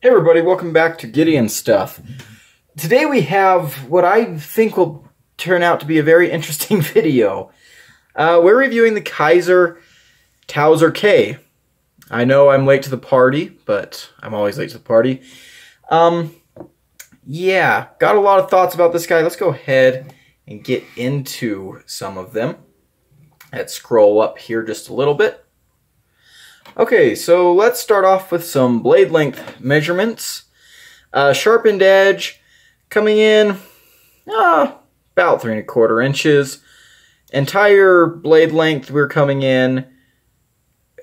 Hey everybody, welcome back to Gideon Stuff. Today we have what I think will turn out to be a very interesting video. We're reviewing the Kizer Towser K. I know I'm late to the party, but I'm always late to the party. Yeah, got a lot of thoughts about this guy. Let's go ahead and get into some of them. Let's scroll up here just a little bit. Okay, so let's start off with some blade length measurements. Sharpened edge coming in about 3 1/4 inches. Entire blade length we're coming in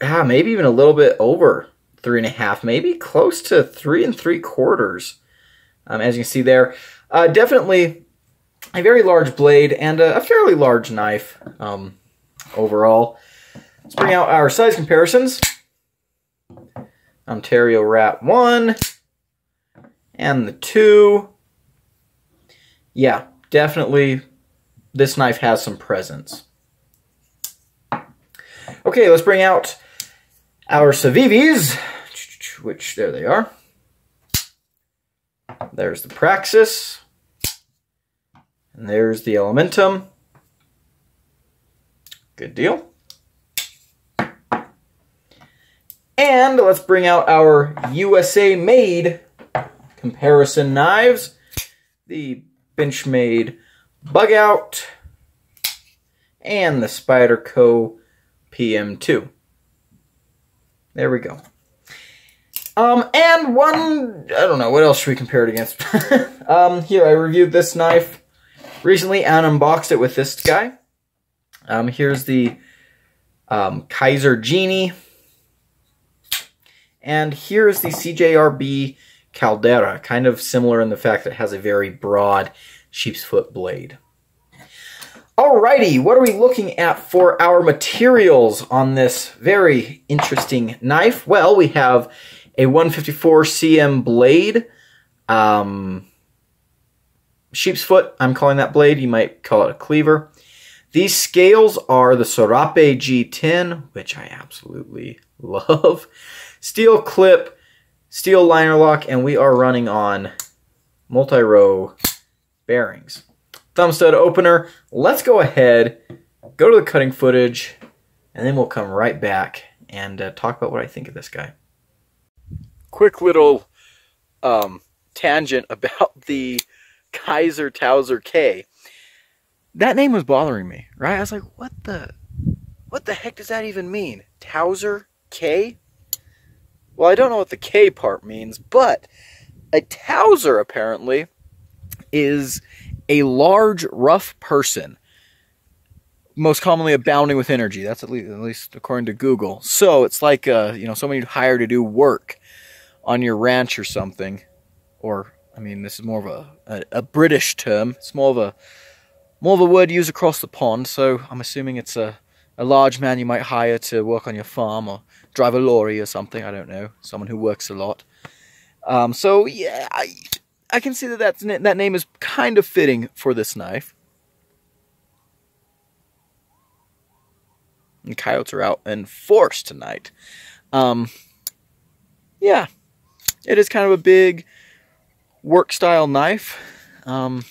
maybe even a little bit over 3.5, maybe close to 3 3/4. As you can see there, definitely a very large blade and a fairly large knife overall. Let's bring out our size comparisons. Ontario Rat 1 and the 2. Yeah, definitely this knife has some presence. Okay, let's bring out our Civivis, which there they are. There's the Praxis. And there's the Elementum. Good deal. And let's bring out our USA-made comparison knives. The Benchmade Bug Out and the Spyderco PM2. There we go. And one, I don't know, what else should we compare it against? Here, I reviewed this knife recently and unboxed it with this guy. Here's the Kizer Genie. And here's the CJRB Caldera, kind of similar in the fact that it has a very broad sheep's foot blade. Alrighty, what are we looking at for our materials on this very interesting knife? Well, we have a 154 cm blade. Sheep's foot, I'm calling that blade. You might call it a cleaver. These scales are the Serape G10, which I absolutely love. Steel clip, steel liner lock, and we are running on multi-row bearings. Thumb stud opener. Let's go ahead, go to the cutting footage, and then we'll come right back and talk about what I think of this guy. Quick little tangent about the Kizer Towser K. That name was bothering me, right? I was like, what the heck does that even mean? Towser K? Well, I don't know what the K part means, but a Towser apparently is a large, rough person, most commonly abounding with energy. That's at least according to Google. So it's like someone you'd hire to do work on your ranch or something. Or I mean, this is more of a British term. It's more of a word used across the pond. So I'm assuming it's a large man you might hire to work on your farm or drive a lorry or something. I don't know. Someone who works a lot. So yeah, I can see that that name is kind of fitting for this knife. And coyotes are out in force tonight. Yeah, it is kind of a big work style knife. Yeah,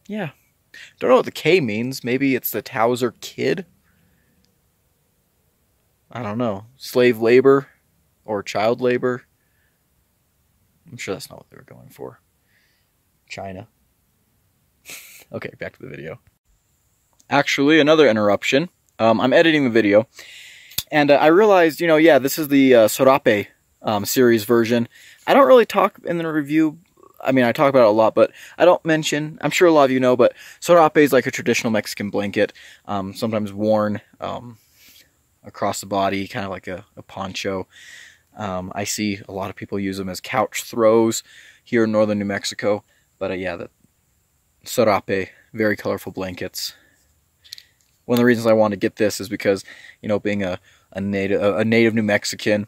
don't know what the K means. Maybe it's the Towser Kid. I don't know. Slave labor or child labor. I'm sure that's not what they were going for. China. Okay, back to the video. Actually, another interruption. I'm editing the video, and I realized, yeah, this is the Serape series version. I don't really talk in the review. I mean, I talk about it a lot, but I don't mention, I'm sure a lot of you know, but Serape is like a traditional Mexican blanket, sometimes worn across the body, kind of like a poncho. I see a lot of people use them as couch throws here in northern New Mexico. But yeah, the Serape, very colorful blankets. One of the reasons I wanted to get this is because, being a native New Mexican,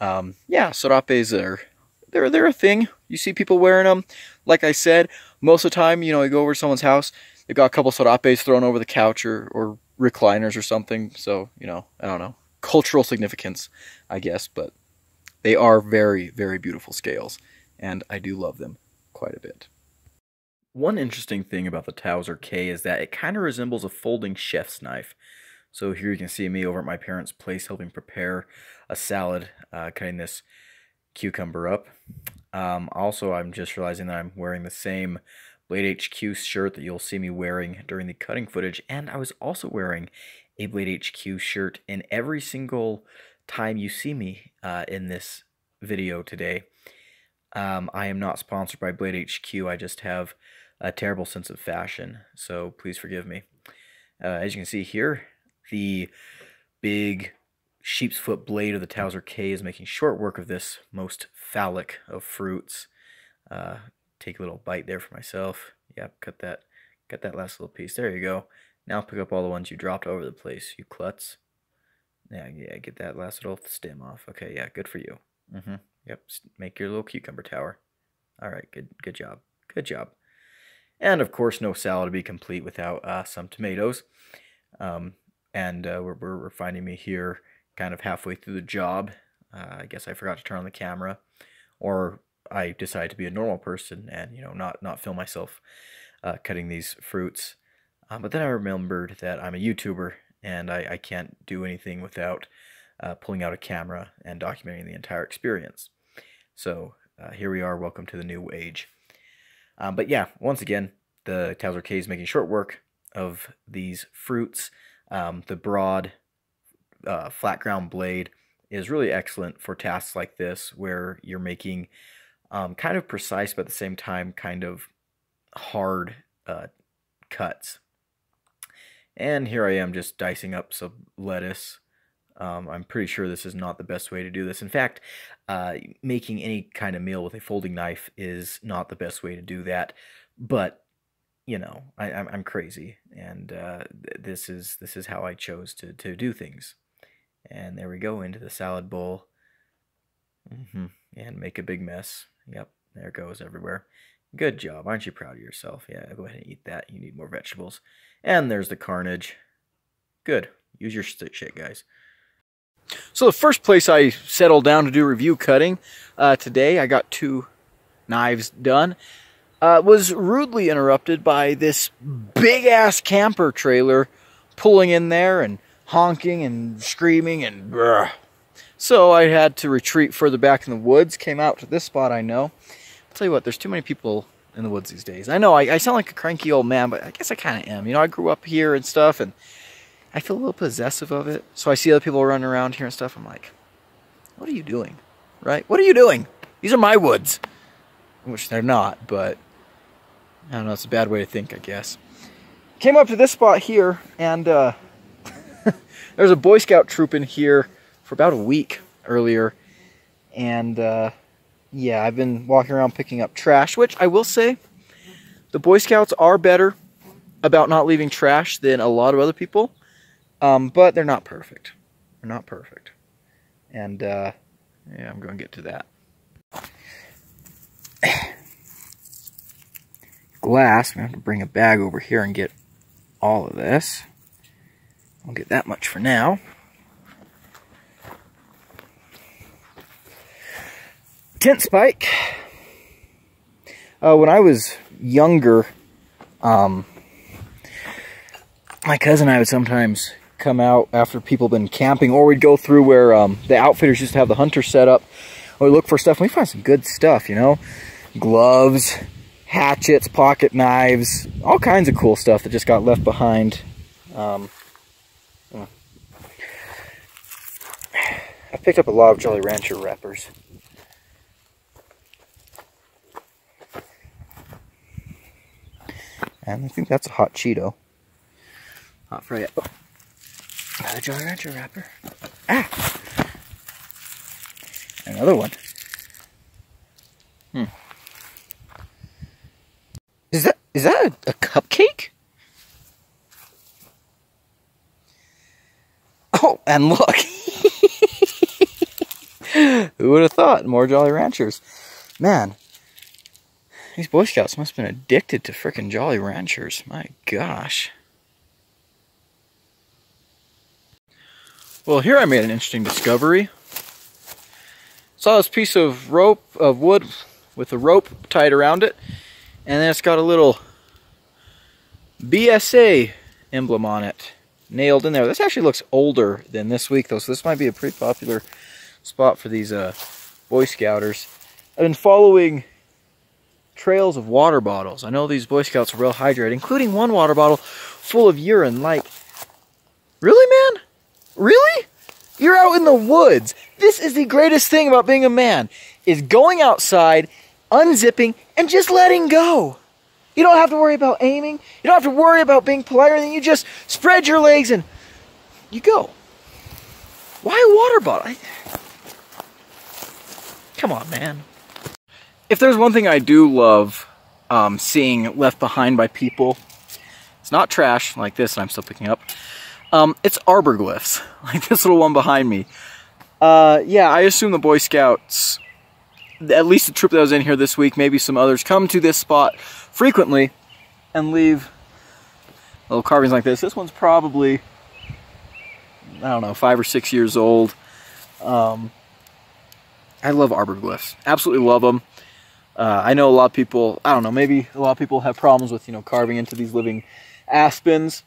yeah, Serapes they're a thing. You see people wearing them. Like I said, most of the time, you go over to someone's house, they've got a couple Serapes thrown over the couch or recliners or something. So, I don't know. Cultural significance, I guess. But They are very, very beautiful scales, and I do love them quite a bit. One interesting thing about the Towser K is that it kind of resembles a folding chef's knife. So here you can see me over at my parents' place helping prepare a salad, cutting this cucumber up. Also, I'm just realizing that I'm wearing the same Blade HQ shirt that you'll see me wearing during the cutting footage, and I was also wearing a Blade HQ shirt in every single time you see me in this video today. I am not sponsored by Blade HQ, I just have a terrible sense of fashion, so please forgive me. As you can see here, the big sheep's foot blade of the Towser K is making short work of this most phallic of fruits. Take a little bite there for myself. Yep, cut that last little piece. There you go. Now pick up all the ones you dropped over the place, you klutz. Yeah, get that last little stem off. Okay, yeah, good for you. Yep, make your little cucumber tower. All right, good job. Good job. And of course, no salad to be complete without some tomatoes. We're finding me here kind of halfway through the job. I guess I forgot to turn on the camera, or I decided to be a normal person and not film myself cutting these fruits. But then I remembered that I'm a YouTuber and I can't do anything without pulling out a camera and documenting the entire experience. So here we are. Welcome to the new age. But yeah, once again, the Towser K is making short work of these fruits. The broad, flat ground blade is really excellent for tasks like this, where you're making kind of precise, but at the same time kind of hard cuts. And here I am just dicing up some lettuce. I'm pretty sure this is not the best way to do this. In fact, making any kind of meal with a folding knife is not the best way to do that. But I'm crazy, and this is how I chose to do things. And there we go, into the salad bowl. And make a big mess. Yep, there it goes everywhere. Good job. Aren't you proud of yourself? Yeah, go ahead and eat that. You need more vegetables. And there's the carnage. Good. Use your shit, guys. So the first place I settled down to do review cutting today, I got 2 knives done, was rudely interrupted by this big-ass camper trailer pulling in there and honking and screaming and brr. So I had to retreat further back in the woods, came out to this spot I know. I'll tell you what, there's too many people in the woods these days. I know I sound like a cranky old man, but I guess I kind of am. I grew up here and stuff, and I feel a little possessive of it. So I see other people running around here and stuff. I'm like, what are you doing? Right? What are you doing? These are my woods. Which they're not, but I don't know. It's a bad way to think, I guess. Came up to this spot here, and there's a Boy Scout troop in here for about a week earlier. And yeah, I've been walking around picking up trash, which I will say, the Boy Scouts are better about not leaving trash than a lot of other people. But they're not perfect. They're not perfect. And, yeah, I'm going to get to that. Glass. I'm going to have to bring a bag over here and get all of this. I'll get that much for now. Tent spike. When I was younger, my cousin and I would sometimes come out after people been camping, or we'd go through where the outfitters used to have the hunter set up, or we'd look for stuff, and we'd find some good stuff, gloves, hatchets, pocket knives, all kinds of cool stuff that just got left behind. I picked up a lot of Jolly Rancher wrappers. And I think that's a hot Cheeto. Hot fry. Oh. Another Jolly Rancher wrapper. Ah! Another one. Is that a cupcake? Oh, and look. Who would have thought? More Jolly Ranchers. Man, these Boy Scouts must have been addicted to frickin' Jolly Ranchers. My gosh. Well, here I made an interesting discovery. Saw this piece of wood with a rope tied around it, and then it's got a little BSA emblem on it, nailed in there. This actually looks older than this week, though, so this might be a pretty popular spot for these Boy Scouters. I've been following trails of water bottles. I know these Boy Scouts are real hydrated, including one water bottle full of urine. Like, really, man? Really? You're out in the woods. This is the greatest thing about being a man, is going outside, unzipping, and just letting go. You don't have to worry about aiming. You don't have to worry about being polite or anything. You just spread your legs and you go. Why a water bottle? Come on, man. If there's one thing I do love seeing left behind by people, it's not trash like this that I'm still picking up. It's arbor glyphs, like this little one behind me. Yeah, I assume the Boy Scouts, at least the troop that was in here this week, maybe some others, come to this spot frequently and leave little carvings like this. This one's probably, I don't know, 5 or 6 years old. I love arbor glyphs. Absolutely love them. I know a lot of people, I don't know, maybe a lot of people have problems with, you know, carving into these living aspens.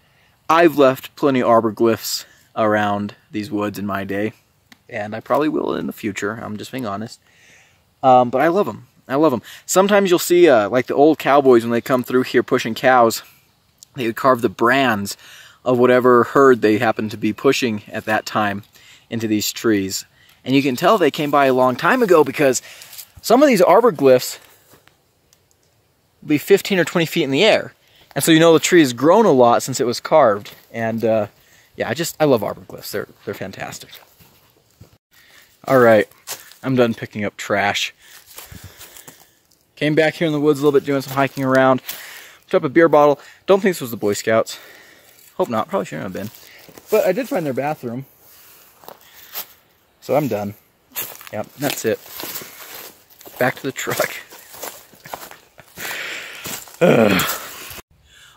I've left plenty of arbor glyphs around these woods in my day, and I probably will in the future. I'm just being honest. But I love them. I love them. Sometimes you'll see, like the old cowboys, when they come through here pushing cows, they would carve the brands of whatever herd they happened to be pushing at that time into these trees. And you can tell they came by a long time ago, because some of these arbor glyphs will be 15 or 20 feet in the air. And so you know the tree has grown a lot since it was carved. And yeah, I love arbor glyphs. They're fantastic. All right, I'm done picking up trash. Came back here in the woods a little bit, doing some hiking around. Picked up a beer bottle. Don't think this was the Boy Scouts. Hope not. Probably shouldn't have been. But I did find their bathroom. So I'm done. Yep, that's it. Back to the truck.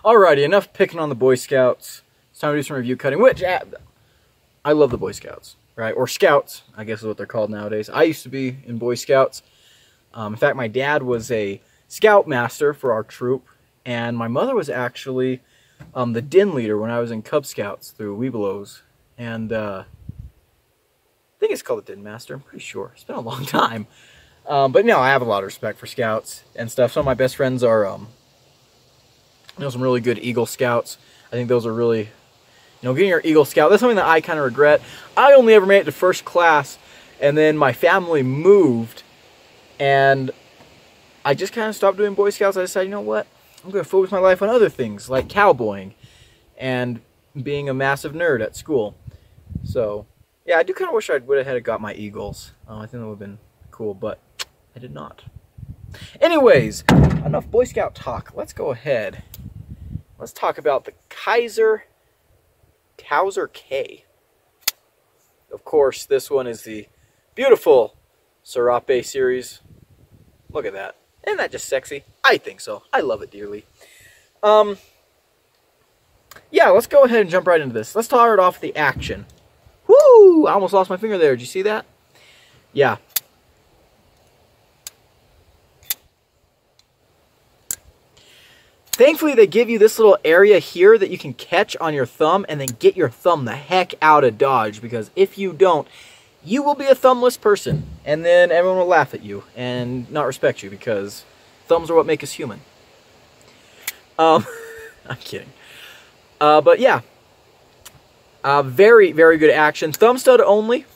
Alrighty, enough picking on the Boy Scouts. It's time to do some review cutting, which I love the Boy Scouts, right? Or Scouts, I guess is what they're called nowadays. I used to be in Boy Scouts. In fact, my dad was a scout master for our troop, and my mother was actually the din leader when I was in Cub Scouts through Webelos. And I think it's called the din master, I'm pretty sure. It's been a long time. But no, I have a lot of respect for Scouts and stuff. Some of my best friends are, you know, some really good Eagle Scouts. I think those are really, you know, getting your Eagle Scout, that's something that I kind of regret. I only ever made it to first class, and then my family moved, and I just kind of stopped doing Boy Scouts. I decided, you know what, I'm going to focus my life on other things, like cowboying and being a massive nerd at school. So, yeah, I do kind of wish I would have had got my Eagles. I think that would have been cool, but I did not. Anyways, enough Boy Scout talk. Let's go ahead. Let's talk about the Kizer Towser K. Of course, this one is the beautiful Serape series. Look at that. Isn't that just sexy? I think so. I love it dearly. Yeah, let's go ahead and jump right into this. Let's start off with the action. Woo! I almost lost my finger there. Did you see that? Yeah. Thankfully, they give you this little area here that you can catch on your thumb and then get your thumb the heck out of Dodge, because if you don't, you will be a thumbless person, and then everyone will laugh at you and not respect you, because thumbs are what make us human. I'm kidding. But yeah, very, very good action. Thumb stud only,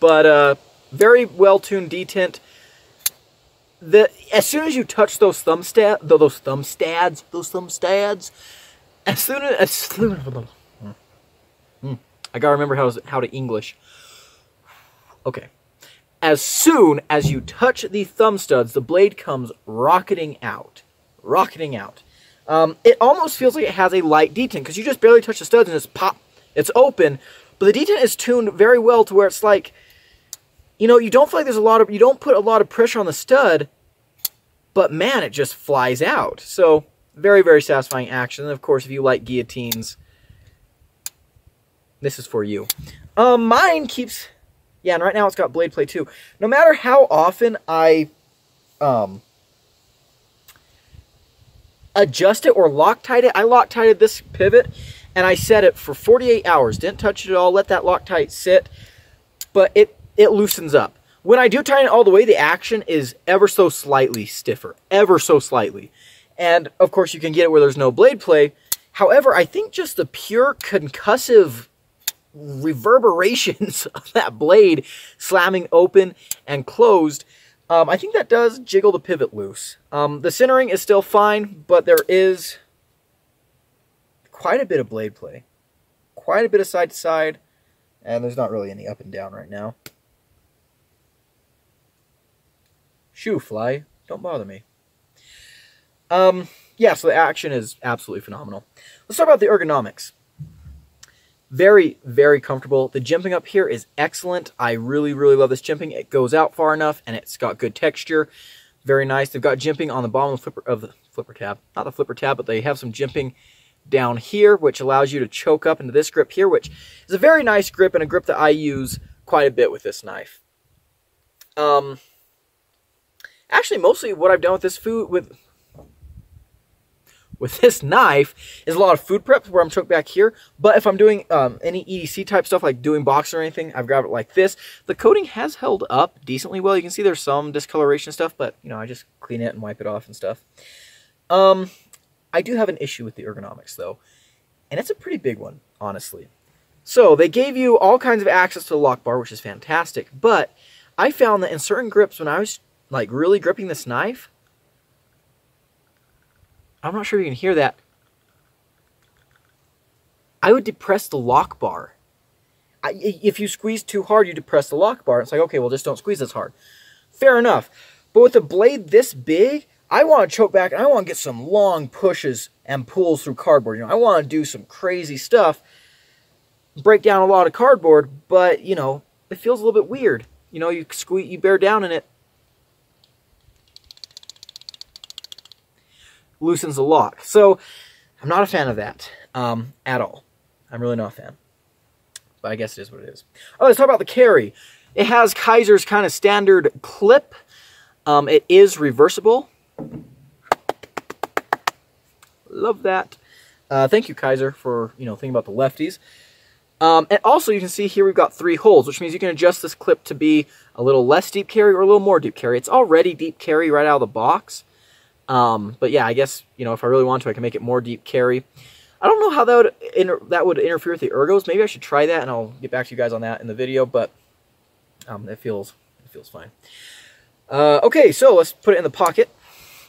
but very well-tuned detent. As soon as you touch those thumb stads, I gotta remember how to English. Okay. As soon as you touch the thumb studs, the blade comes rocketing out. It almost feels like it has a light detent, because you just barely touch the studs and it's pop. It's open, but the detent is tuned very well to where it's like, you know, you don't feel like there's you don't put a lot of pressure on the stud, but man, it just flies out. So, very, very satisfying action. And of course, if you like guillotines, this is for you. Mine keeps, Yeah, and right now it's got blade play too. No matter how often I adjust it or Loctite it, I Loctited this pivot and I set it for 48 hours. Didn't touch it at all, let that Loctite sit, but it loosens up. When I do tighten it all the way, the action is ever so slightly stiffer, ever so slightly. And of course you can get it where there's no blade play. However, I think just the pure concussive reverberations of that blade slamming open and closed, I think that does jiggle the pivot loose. The centering is still fine, but there is quite a bit of blade play. Quite a bit of side to side, and there's not really any up and down right now. Shoo, fly, don't bother me. Yeah, so the action is absolutely phenomenal. Let's talk about the ergonomics. Very, very comfortable. The jimping up here is excellent. I really, really love this jimping. It goes out far enough, and it's got good texture. Very nice. They've got jimping on the bottom of the flipper tab. Not the flipper tab, but they have some jimping down here, which allows you to choke up into this grip here, which is a very nice grip and a grip that I use quite a bit with this knife. Actually, mostly what I've done with this this knife is a lot of food prep where I'm choked back here. But if I'm doing any EDC type stuff, like doing boxing or anything, I've got it like this. The coating has held up decently well. You can see there's some discoloration stuff, but you know, I just clean it and wipe it off and stuff. I do have an issue with the ergonomics though, and it's a pretty big one, honestly. So they gave you all kinds of access to the lock bar, which is fantastic, but I found that in certain grips, when I was like really gripping this knife, I'm not sure you can hear that, I would depress the lock bar. If you squeeze too hard, you depress the lock bar. It's like, okay, well, just don't squeeze as hard. Fair enough. But with a blade this big, I want to choke back and I want to get some long pushes and pulls through cardboard. You know, I want to do some crazy stuff, break down a lot of cardboard, but, you know, it feels a little bit weird. You know, you bear down in it, loosens the lock. So I'm not a fan of that at all. I'm really not a fan. But I guess it is what it is. Oh, let's talk about the carry. It has Kizer's kind of standard clip. It is reversible. Love that. Thank you, Kizer, for thinking about the lefties. And also, you can see here we've got 3 holes, which means you can adjust this clip to be a little less deep carry or a little more deep carry. It's already deep carry right out of the box. But yeah, I guess, if I really want to, I can make it more deep carry. I don't know how that would interfere with the ergos. Maybe I should try that, and I'll get back to you guys on that in the video, but it feels fine. Okay, so let's put it in the pocket.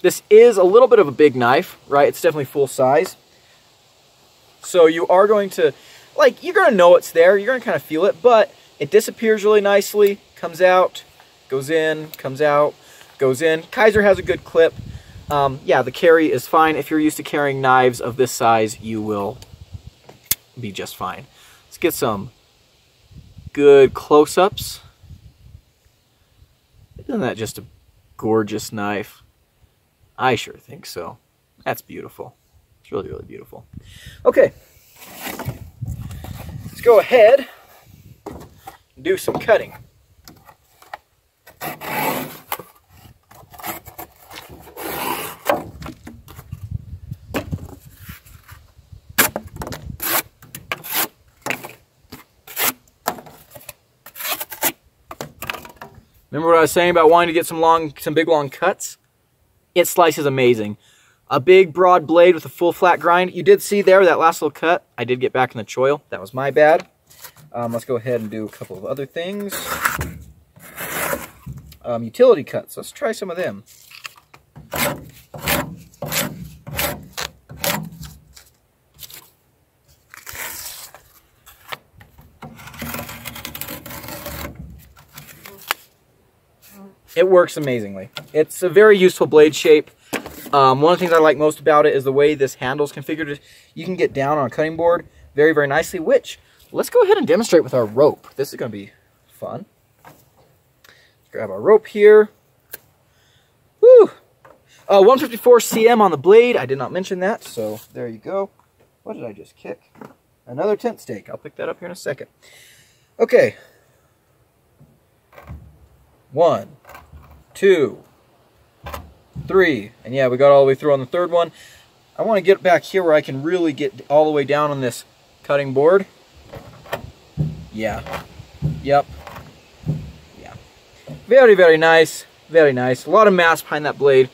This is a little bit of a big knife, right? It's definitely full size. So you are going to, you're going to know it's there. You're going to kind of feel it, but it disappears really nicely, comes out, goes in, comes out, goes in. Kizer has a good clip. Yeah, the carry is fine. If you're used to carrying knives of this size, you will be just fine. Let's get some good close-ups. Isn't that just a gorgeous knife? I sure think so. That's beautiful. It's really, really beautiful. Okay. Let's go ahead and do some cutting. Remember what I was saying about wanting to get some big long cuts? It slices amazing. A big broad blade with a full flat grind. You did see there that last little cut. I did get back in the choil. That was my bad. Let's go ahead and do a couple of other things. Utility cuts. Let's try some of them. It works amazingly. It's a very useful blade shape. One of the things I like most about it is the way this handle is configured. You can get down on a cutting board very, very nicely, which, let's go ahead and demonstrate with our rope. This is going to be fun. Let's grab our rope here. Woo! 154 cm on the blade. I did not mention that, so there you go. What did I just kick? Another tent stake. I'll pick that up here in a second. Okay. 1, 2, 3. And yeah, we got all the way through on the third one. I want to get back here where I can really get all the way down on this cutting board. Yeah. Yep. Yeah. Very, very nice. Very nice. A lot of mass behind that blade.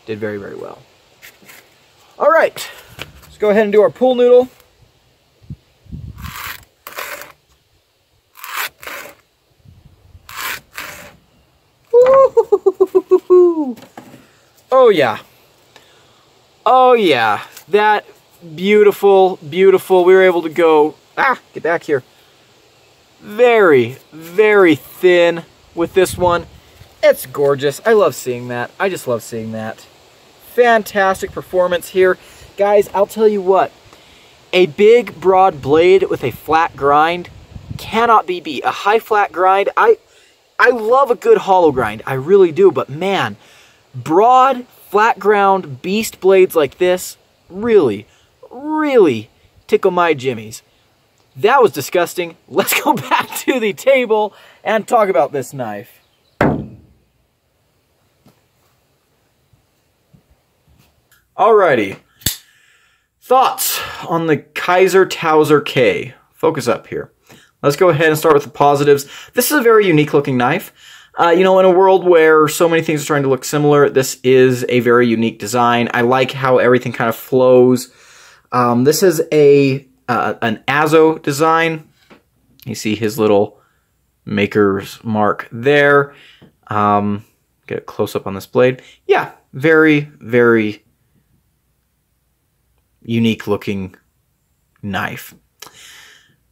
Did very, very well. All right. Let's go ahead and do our pool noodle. Oh yeah. Oh yeah. That beautiful, beautiful. We were able to go, get back here. Very, very thin with this one. It's gorgeous. I love seeing that. I just love seeing that. Fantastic performance here. Guys, I'll tell you what. A big, broad blade with a flat grind cannot be beat. A high flat grind, I love a good hollow grind. I really do. But man, broad, flat ground beast blades like this really, really tickle my jimmies. That was disgusting. Let's go back to the table and talk about this knife. Alrighty. Thoughts on the Kizer Towser K. Focus up here. Let's go ahead and start with the positives. This is a very unique looking knife. You know, in a world where so many things are trying to look similar, this is a very unique design. I like how everything kind of flows. This is an Azo design. You see his little maker's mark there. Get a close up on this blade. Yeah, very, very unique looking knife.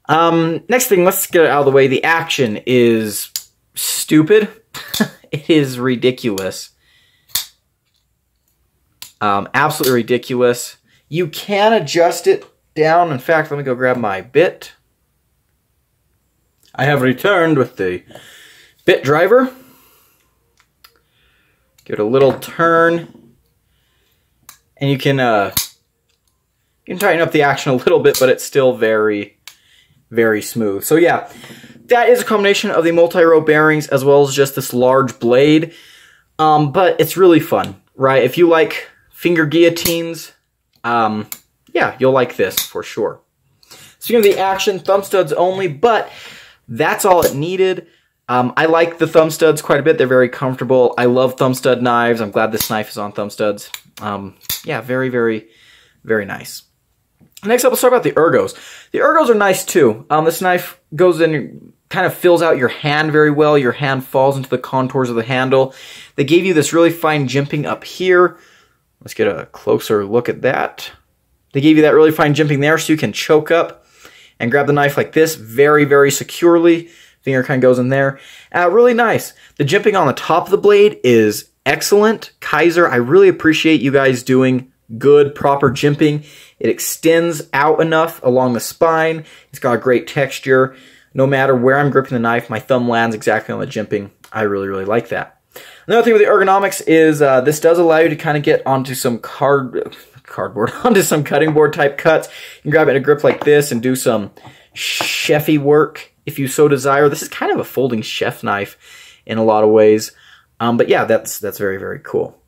Next thing, let's get it out of the way. The action is stupid. It is ridiculous. Absolutely ridiculous. You can adjust it down. In fact, let me go grab my bit. I have returned with the bit driver. Give it a little turn. And you can tighten up the action a little bit, but it's still very, very smooth. So yeah, that is a combination of the multi-row bearings as well as just this large blade. But it's really fun, right? If you like finger guillotines, yeah, you'll like this for sure. Speaking of the action, thumb studs only, but that's all it needed. I like the thumb studs quite a bit. They're very comfortable. I love thumb stud knives. I'm glad this knife is on thumb studs. Yeah, very, very, very nice. Next up, let's talk about the Ergos. The Ergos are nice too. This knife goes in, kind of fills out your hand very well. Your hand falls into the contours of the handle. They gave you this really fine jimping up here. Let's get a closer look at that. They gave you that really fine jimping there so you can choke up and grab the knife like this very, very securely. Finger kind of goes in there. Really nice. The jimping on the top of the blade is excellent. Kizer, I really appreciate you guys doing good, proper jimping. It extends out enough along the spine. It's got a great texture. No matter where I'm gripping the knife, my thumb lands exactly on the jimping. I really, really like that. Another thing with the ergonomics is this does allow you to kind of get onto some cardboard, onto some cutting board type cuts. You can grab it in a grip like this and do some chefy work if you so desire. This is kind of a folding chef knife in a lot of ways. But yeah, that's very, very cool.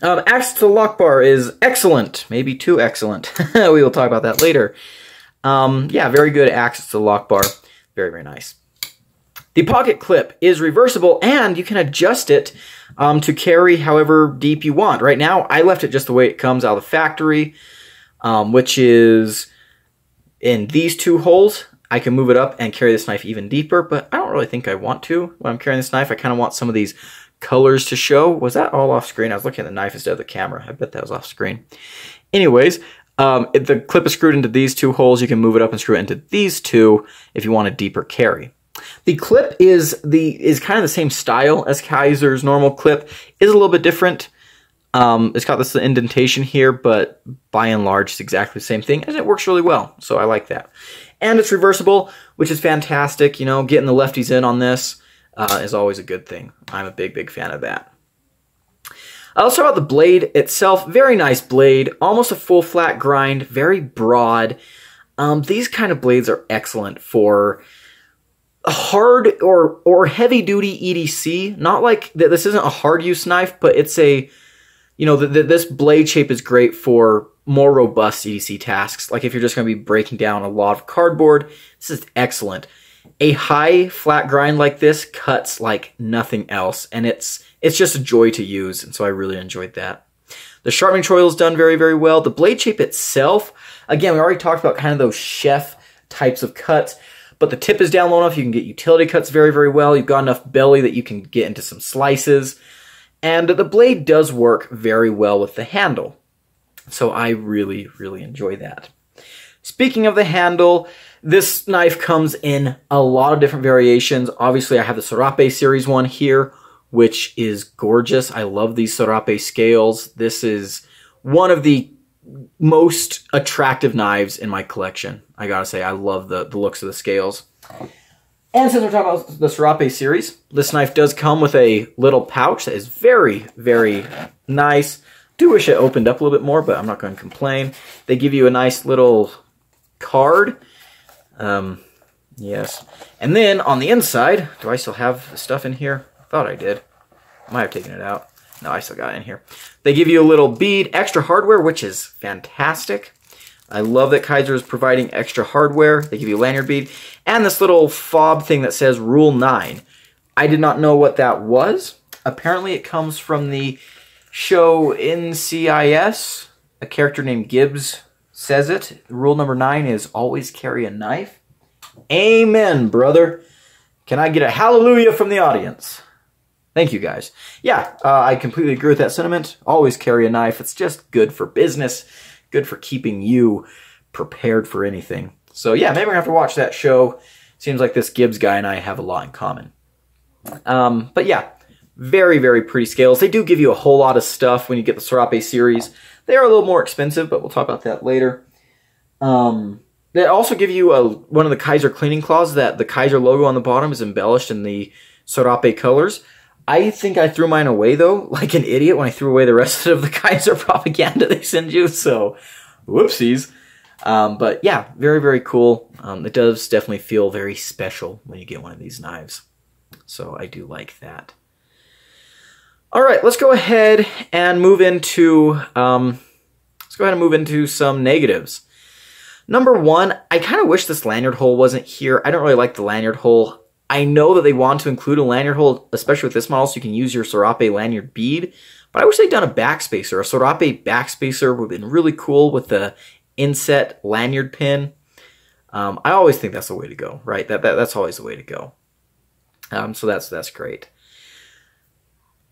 Access to the lock bar is excellent, maybe too excellent. We will talk about that later. Yeah, very good access to the lock bar. Very, very nice. The pocket clip is reversible, and you can adjust it to carry however deep you want. Right now, I left it just the way it comes out of the factory, which is in these two holes. I can move it up and carry this knife even deeper, but I don't really think I want to when I'm carrying this knife. I kind of want some of these colors to show. Was that all off screen? I was looking at the knife instead of the camera. I bet that was off screen. Anyways, the clip is screwed into these two holes. You can move it up and screw it into these two if you want a deeper carry. The clip is kind of the same style as Kizer's normal clip. Is a little bit different. It's got this indentation here, but by and large, it's exactly the same thing, and it works really well. So I like that. And it's reversible, which is fantastic. You know, getting the lefties in on this is always a good thing. I'm a big, big fan of that. Let's talk about the blade itself. Very nice blade, almost a full flat grind, very broad. These kind of blades are excellent for hard or heavy duty EDC. Not like this isn't a hard use knife, but it's a, you know, this blade shape is great for more robust EDC tasks. Like if you're just going to be breaking down a lot of cardboard, this is excellent. A high flat grind like this cuts like nothing else, and it's just a joy to use, and so I really enjoyed that. The sharpening choil is done very, very well. The blade shape itself, again, we already talked about kind of those chef types of cuts, but the tip is down low enough you can get utility cuts very, very well. You've got enough belly that you can get into some slices, and the blade does work very well with the handle. So I really, really enjoy that. Speaking of the handle, this knife comes in a lot of different variations. Obviously, I have the Serape series one here, which is gorgeous. I love these Serape scales. This is one of the most attractive knives in my collection. I gotta say, I love the looks of the scales. And since we're talking about the Serape series, this knife does come with a little pouch that is very, very nice. Do wish it opened up a little bit more, but I'm not going to complain. They give you a nice little card. Yes. And then on the inside, do I still have the stuff in here? I thought I did. I might have taken it out. No, I still got it in here. They give you a little bead, extra hardware, which is fantastic. I love that Kizer is providing extra hardware. They give you a lanyard bead. And this little fob thing that says Rule 9. I did not know what that was. Apparently it comes from the show NCIS. A character named Gibbs says it. Rule number 9 is always carry a knife. Amen, brother. Can I get a hallelujah from the audience? Thank you, guys. Yeah, I completely agree with that sentiment. Always carry a knife. It's just good for business. Good for keeping you prepared for anything. So yeah, maybe we're going to have to watch that show. Seems like this Gibbs guy and I have a lot in common. But yeah, very, very pretty scales. They do give you a whole lot of stuff when you get the Serape series. They are a little more expensive, but we'll talk about that later. They also give you one of the Kizer cleaning cloths that the Kizer logo on the bottom is embellished in the Serape colors. I think I threw mine away, though, like an idiot when I threw away the rest of the Kizer propaganda they send you, so whoopsies. But yeah, very, very cool. It does definitely feel very special when you get one of these knives. So I do like that. All right, let's go ahead and move into some negatives. Number one, I kind of wish this lanyard hole wasn't here. I don't really like the lanyard hole. I know that they want to include a lanyard hole, especially with this model, so you can use your Serape lanyard bead. But I wish they'd done a backspacer. A Serape backspacer would have been really cool with the inset lanyard pin. I always think that's the way to go, right? That's always the way to go. So that's great.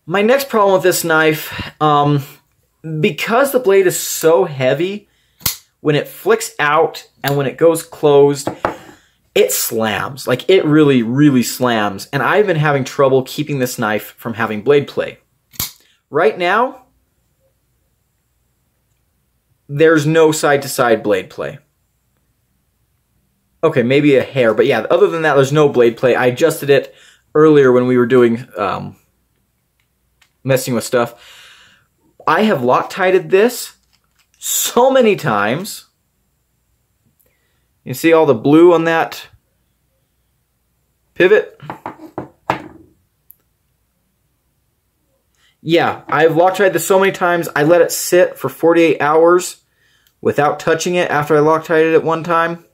My next problem with this knife, because the blade is so heavy, when it flicks out and when it goes closed, it slams. Like, it really, really slams. And I've been having trouble keeping this knife from having blade play. Right now, there's no side-to-side blade play. Okay, maybe a hair, but yeah, other than that, there's no blade play. I adjusted it earlier when we were doing, messing with stuff. I have Loctited this so many times. You see all the blue on that pivot? Yeah, I've Loctited this so many times. I let it sit for 48 hours without touching it after I Loctited it one time,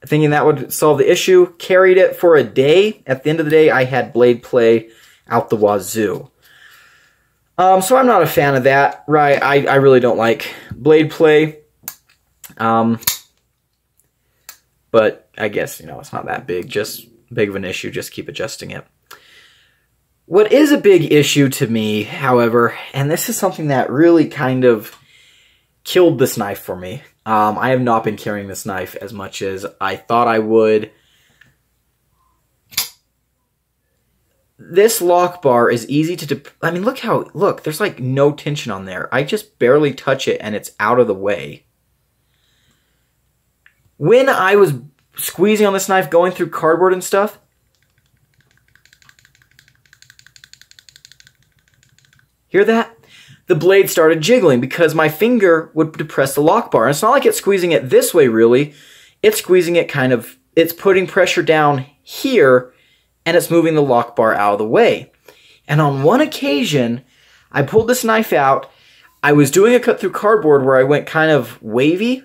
thinking that would solve the issue. Carried it for a day. At the end of the day, I had blade play out the wazoo. So I'm not a fan of that, right? I really don't like blade play. But I guess, you know, it's not that big of an issue. Just keep adjusting it. What is a big issue to me, however, and this is something that really kind of killed this knife for me. I have not been carrying this knife as much as I thought I would. This lock bar is easy to... I mean, look, there's like no tension on there. I just barely touch it and it's out of the way. When I was squeezing on this knife, going through cardboard and stuff, hear that? The blade started jiggling because my finger would depress the lock bar. And it's not like it's squeezing it this way, really. It's squeezing it kind of it's putting pressure down here, and it's moving the lock bar out of the way. And on one occasion, I pulled this knife out. I was doing a cut through cardboard where I went kind of wavy,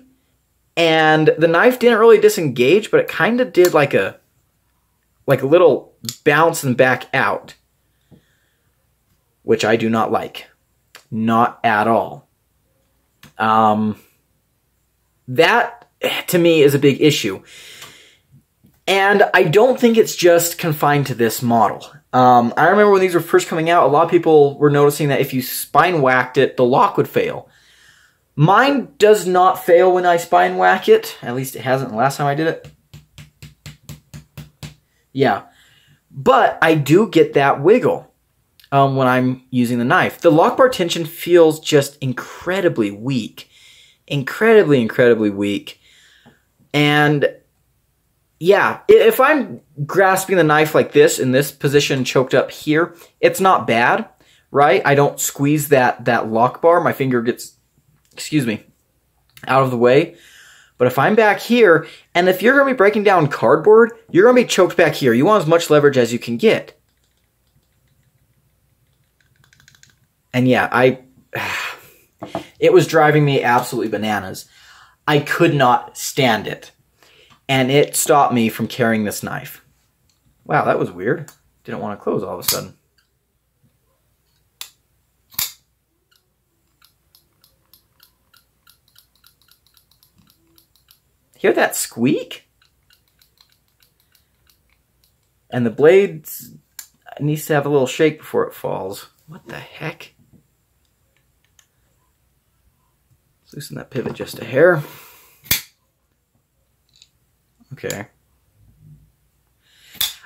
and the knife didn't really disengage, but it kind of did like a little bounce and back out, which I do not like. Not at all. That, to me, is a big issue. And I don't think it's just confined to this model. I remember when these were first coming out, a lot of people were noticing that if you spine whacked it, the lock would fail. Mine does not fail when I spine whack it. At least it hasn't the last time I did it. Yeah. But I do get that wiggle when I'm using the knife. The lock bar tension feels just incredibly weak. Incredibly weak. And yeah, if I'm grasping the knife like this, in this position choked up here, it's not bad, right? I don't squeeze that lock bar. My finger gets, excuse me, out of the way. But if I'm back here, and if you're going to be breaking down cardboard, you're going to be choked back here. You want as much leverage as you can get. And yeah, it was driving me absolutely bananas. I could not stand it. And it stopped me from carrying this knife. Wow, that was weird. Didn't want to close all of a sudden. Hear that squeak? And the blade needs to have a little shake before it falls. What the heck? Let's loosen that pivot just a hair. Okay.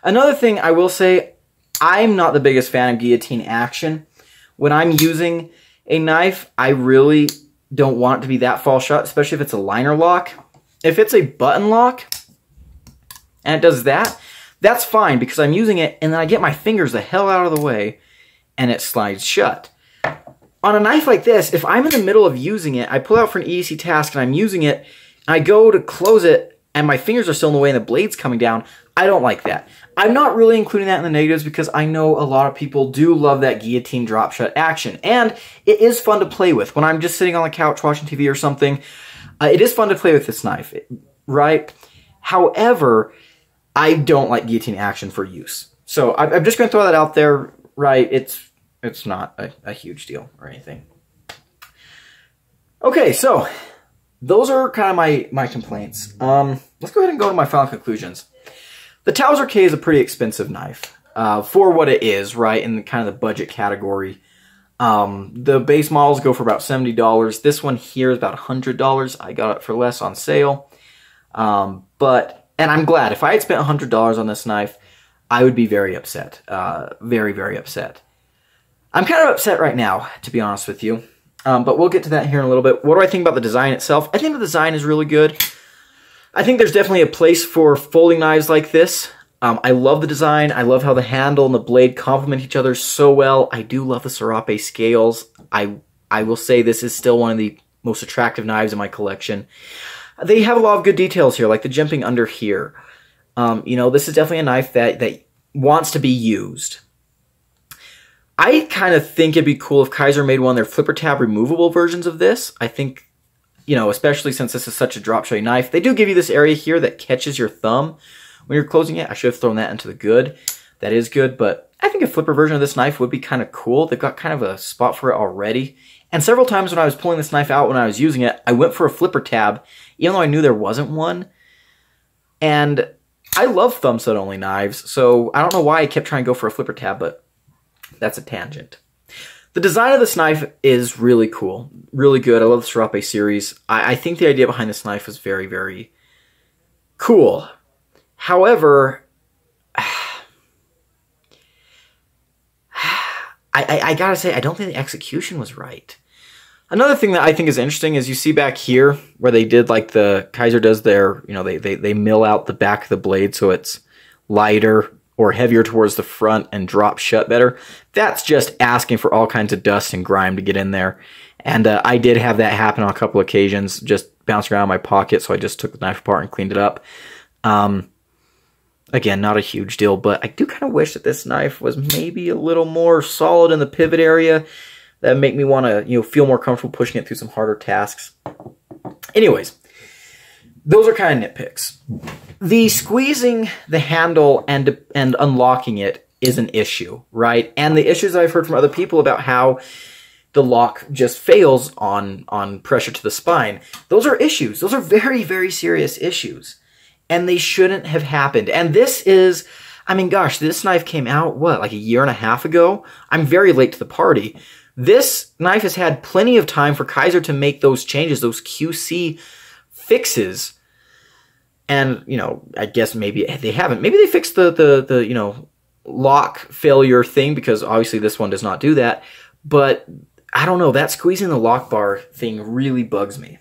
Another thing I will say, I'm not the biggest fan of guillotine action. When I'm using a knife, I really don't want it to be that fall shut, especially if it's a liner lock. If it's a button lock, and it does that, that's fine because I'm using it, and then I get my fingers the hell out of the way, and it slides shut. On a knife like this, if I'm in the middle of using it, I pull out for an EDC task, and I'm using it, and I go to close it, and my fingers are still in the way and the blade's coming down, I don't like that. I'm not really including that in the negatives because I know a lot of people do love that guillotine drop shut action. And it is fun to play with. When I'm just sitting on the couch watching TV or something, it is fun to play with this knife, right? However, I don't like guillotine action for use. So I'm just going to throw that out there, right? It's not a huge deal or anything. Okay, so those are kind of my complaints. Let's go ahead and go to my final conclusions. The Towser K is a pretty expensive knife for what it is, right, in kind of the budget category. The base models go for about $70. This one here is about $100. I got it for less on sale. And I'm glad. If I had spent $100 on this knife, I would be very upset. Very upset. I'm kind of upset right now, to be honest with you. But we'll get to that here in a little bit. What do I think about the design itself? I think the design is really good. I think there's definitely a place for folding knives like this. I love the design. I love how the handle and the blade complement each other so well. I do love the Serape scales. I will say this is still one of the most attractive knives in my collection. They have a lot of good details here, like the jimping under here. You know, this is definitely a knife that wants to be used. I kind of think it'd be cool if Kizer made one of their flipper tab removable versions of this. I think, you know, especially since this is such a drop showy knife, they do give you this area here that catches your thumb when you're closing it. I should have thrown that into the good. That is good, but I think a flipper version of this knife would be kind of cool. They've got kind of a spot for it already. And several times when I was pulling this knife out when I was using it, I went for a flipper tab, even though I knew there wasn't one. And I love thumb stud only knives, so I don't know why I kept trying to go for a flipper tab, but that's a tangent. The design of this knife is really cool, really good. I love the Serape series. I think the idea behind this knife is very cool. However, I gotta say, I don't think the execution was right. Another thing that I think is interesting is you see back here where they did like the Kizer does their, you know, they mill out the back of the blade so it's lighter or heavier towards the front and drop shut better. That's just asking for all kinds of dust and grime to get in there. And I did have that happen on a couple occasions, just bounced around in my pocket, so I just took the knife apart and cleaned it up. Again, not a huge deal, but I do kind of wish that this knife was maybe a little more solid in the pivot area. That would make me want to, feel more comfortable pushing it through some harder tasks. Anyways, those are kind of nitpicks. The squeezing the handle and unlocking it is an issue, right? And the issues I've heard from other people about how the lock just fails on pressure to the spine, those are issues. Those are very, very serious issues. And they shouldn't have happened. And this is, I mean, gosh, this knife came out, what, like a year and a half ago? I'm very late to the party. This knife has had plenty of time for Kizer to make those changes, those QC fixes. And, I guess maybe they haven't. Maybe they fixed the lock failure thing, because obviously this one does not do that. But I don't know, that squeezing the lock bar thing really bugs me.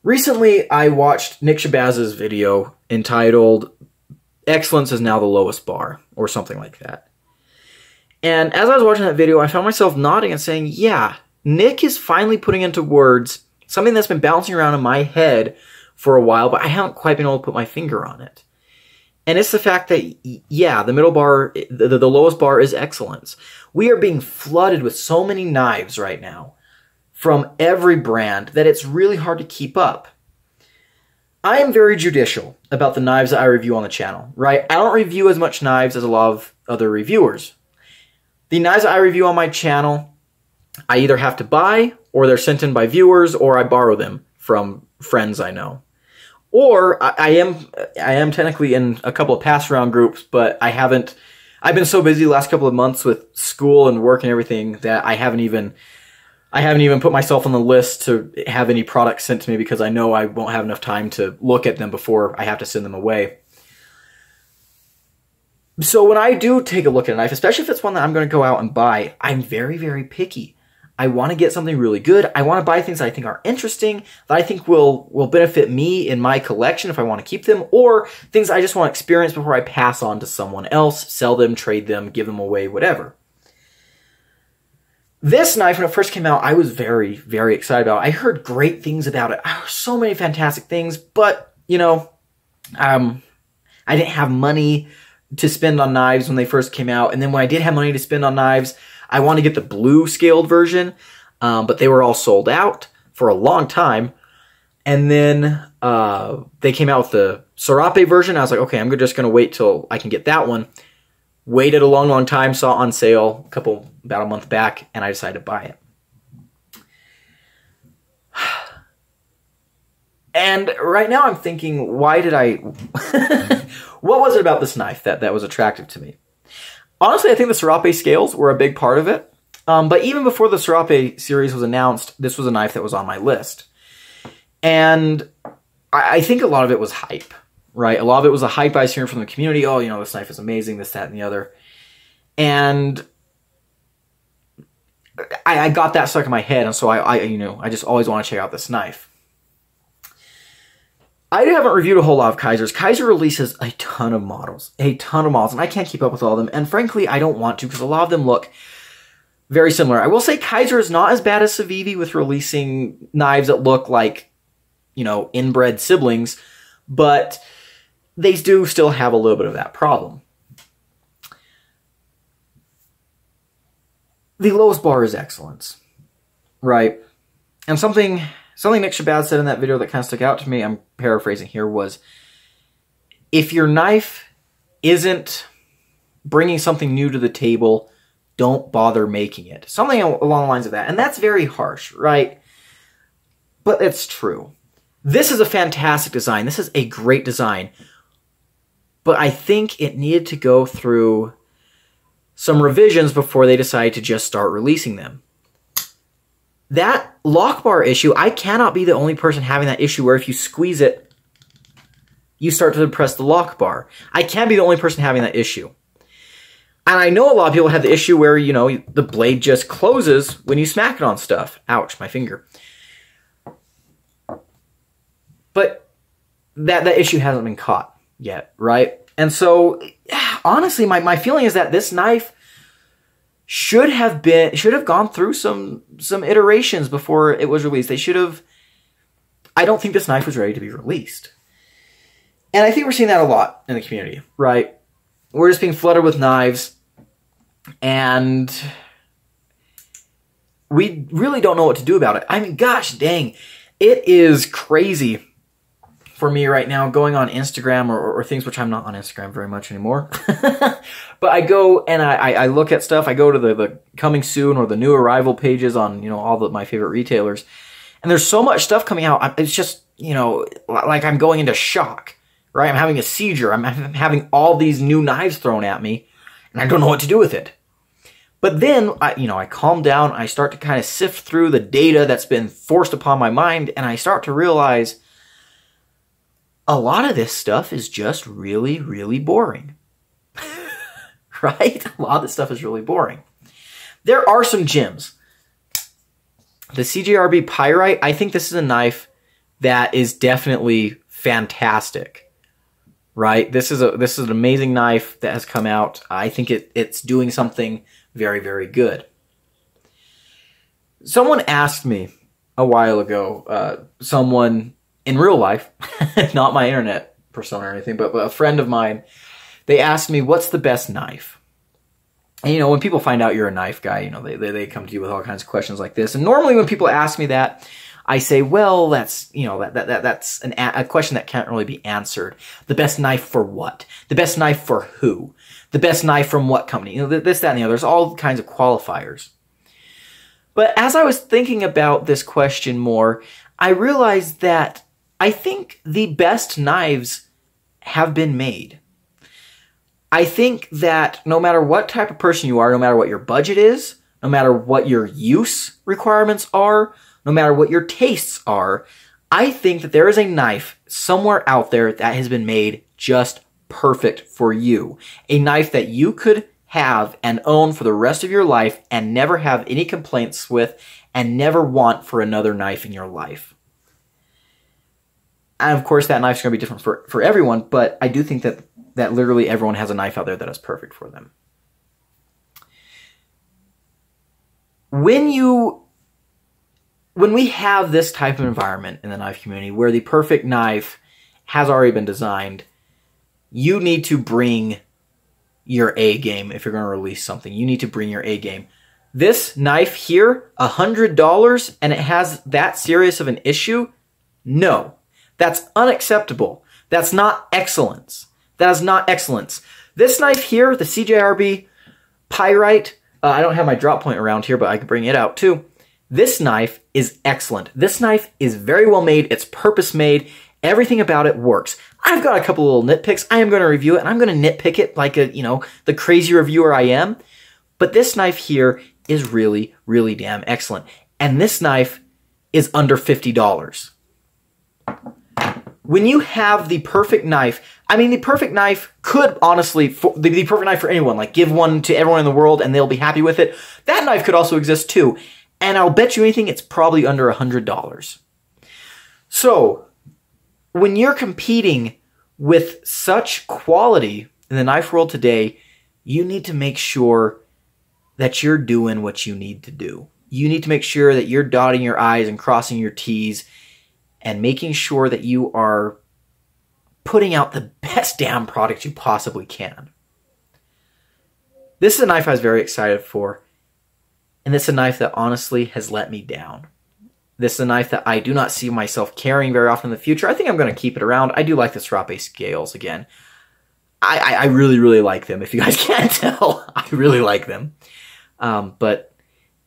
Recently, I watched Nick Shabazz's video entitled "Excellence is Now the Lowest Bar," or something like that. And as I was watching that video, I found myself nodding and saying, yeah, Nick is finally putting into words something that's been bouncing around in my head for a while, but I haven't quite been able to put my finger on it. And it's the fact that, yeah, the middle bar, the lowest bar is excellence. We are being flooded with so many knives right now from every brand that it's really hard to keep up. I am very judicial about the knives that I review on the channel, right? I don't review as much knives as a lot of other reviewers. The knives that I review on my channel, I either have to buy, or they're sent in by viewers, or I borrow them from friends I know. Or I am technically in a couple of pass-around groups, but I've been so busy the last couple of months with school and work and everything that I haven't even put myself on the list to have any products sent to me, because I know I won't have enough time to look at them before I have to send them away. So when I do take a look at a knife, especially if it's one that I'm going to go out and buy, I'm very, very picky. I want to get something really good. I want to buy things that I think are interesting, that I think will benefit me in my collection if I want to keep them, or things I just want to experience before I pass on to someone else, sell them, trade them, give them away, whatever. This knife, when it first came out, I was very, very excited about it. I heard great things about it. So many fantastic things, but, I didn't have money to spend on knives when they first came out. And then when I did have money to spend on knives, I wanted to get the blue scaled version, but they were all sold out for a long time. And then they came out with the Serape version. I was like, okay, I'm just going to wait till I can get that one. Waited a long, long time, saw it on sale about a month back, and I decided to buy it. And right now I'm thinking, why did I... What was it about this knife that was attractive to me? Honestly, I think the Serape scales were a big part of it. But even before the Serape series was announced, this was a knife that was on my list. And I think a lot of it was hype, right? A lot of it was a hype I was hearing from the community. Oh, this knife is amazing, this, that, and the other. And I got that stuck in my head. And so I just always want to check out this knife. I haven't reviewed a whole lot of Kizers. Kizer releases a ton of models, and I can't keep up with all of them. And frankly, I don't want to, because a lot of them look very similar. I will say Kizer is not as bad as Civivi with releasing knives that look like, inbred siblings, but they do still have a little bit of that problem. The lowest bar is excellence, right? And something Nick Shabazz said in that video that kind of stuck out to me, I'm paraphrasing here, was if your knife isn't bringing something new to the table, don't bother making it. Something along the lines of that. And that's very harsh, right? But it's true. This is a fantastic design. This is a great design. But I think it needed to go through some revisions before they decided to just start releasing them. That lock bar issue, I cannot be the only person having that issue where if you squeeze it, you start to depress the lock bar. I can't be the only person having that issue. And I know a lot of people have the issue where, the blade just closes when you smack it on stuff. Ouch, my finger. But that issue hasn't been caught yet, right? And so, honestly, my feeling is that this knife should have gone through some iterations before it was released. They should have... I don't think this knife was ready to be released. And I think we're seeing that a lot in the community, right? We're just being flooded with knives, and we really don't know what to do about it. I mean, gosh dang, it is crazy for me right now going on Instagram or things, which I'm not on Instagram very much anymore. But I go and I look at stuff. I go to the coming soon or the new arrival pages on, you know, all my favorite retailers. And there's so much stuff coming out. It's just, you know, like I'm going into shock, right? I'm having a seizure. I'm having all these new knives thrown at me, and I don't know what to do with it. But then, I calm down. I start to kind of sift through the data that's been forced upon my mind, and I start to realize a lot of this stuff is just really, really boring. Right? A lot of this stuff is really boring. There are some gems. The CJRB Pyrite, I think this is a knife that is definitely fantastic. Right? This is an amazing knife that has come out. I think it's doing something very, very good. Someone asked me a while ago, someone in real life, not my internet persona or anything, but a friend of mine, they asked me, what's the best knife? And, you know, when people find out you're a knife guy, you know, they come to you with all kinds of questions like this. And normally when people ask me that, I say, well, that's, you know, that's a question that can't really be answered. The best knife for what? The best knife for who? The best knife from what company? You know, this, that, and the other. There's all kinds of qualifiers. But as I was thinking about this question more, I realized that I think the best knives have been made. I think that no matter what type of person you are, no matter what your budget is, no matter what your use requirements are, no matter what your tastes are, I think that there is a knife somewhere out there that has been made just perfect for you. A knife that you could have and own for the rest of your life and never have any complaints with and never want for another knife in your life. And of course, that knife's going to be different for everyone, but I do think that literally everyone has a knife out there that is perfect for them. When we have this type of environment in the knife community where the perfect knife has already been designed, you need to bring your A game. If you're going to release something, you need to bring your A game. This knife here, $100, and it has that serious of an issue? No. That's unacceptable. That's not excellence. That is not excellence. This knife here, the CJRB Pyrite, I don't have my drop point around here, but I can bring it out too. This knife is excellent. This knife is very well made. It's purpose made. Everything about it works. I've got a couple little nitpicks. I am going to review it, and I'm going to nitpick it like the crazy reviewer I am. But this knife here is really, really damn excellent. And this knife is under $50. When you have the perfect knife, I mean, the perfect knife could honestly, the perfect knife for anyone, like give one to everyone in the world and they'll be happy with it. That knife could also exist too. And I'll bet you anything, it's probably under $100. So, when you're competing with such quality in the knife world today, you need to make sure that you're doing what you need to do. You need to make sure that you're dotting your I's and crossing your T's and making sure that you are putting out the best damn product you possibly can. This is a knife I was very excited for, and this is a knife that honestly has let me down. This is a knife that I do not see myself carrying very often in the future. I think I'm going to keep it around. I do like the Serape scales again. I really, really like them. If you guys can't tell, I really like them. But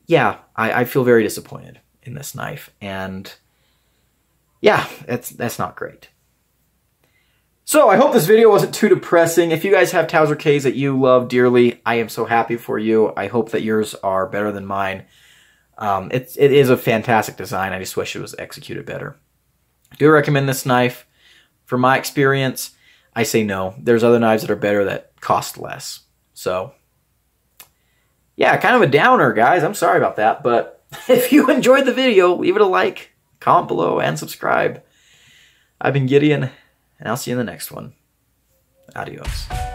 yeah, I feel very disappointed in this knife. And yeah, that's not great. So I hope this video wasn't too depressing. If you guys have Towser Ks that you love dearly, I am so happy for you. I hope that yours are better than mine. It is a fantastic design. I just wish it was executed better. I do recommend this knife. From my experience, I say no. There's other knives that are better that cost less. So, yeah, kind of a downer, guys. I'm sorry about that. But if you enjoyed the video, leave it a like, comment below, and subscribe. I've been Gideon, and I'll see you in the next one. Adios.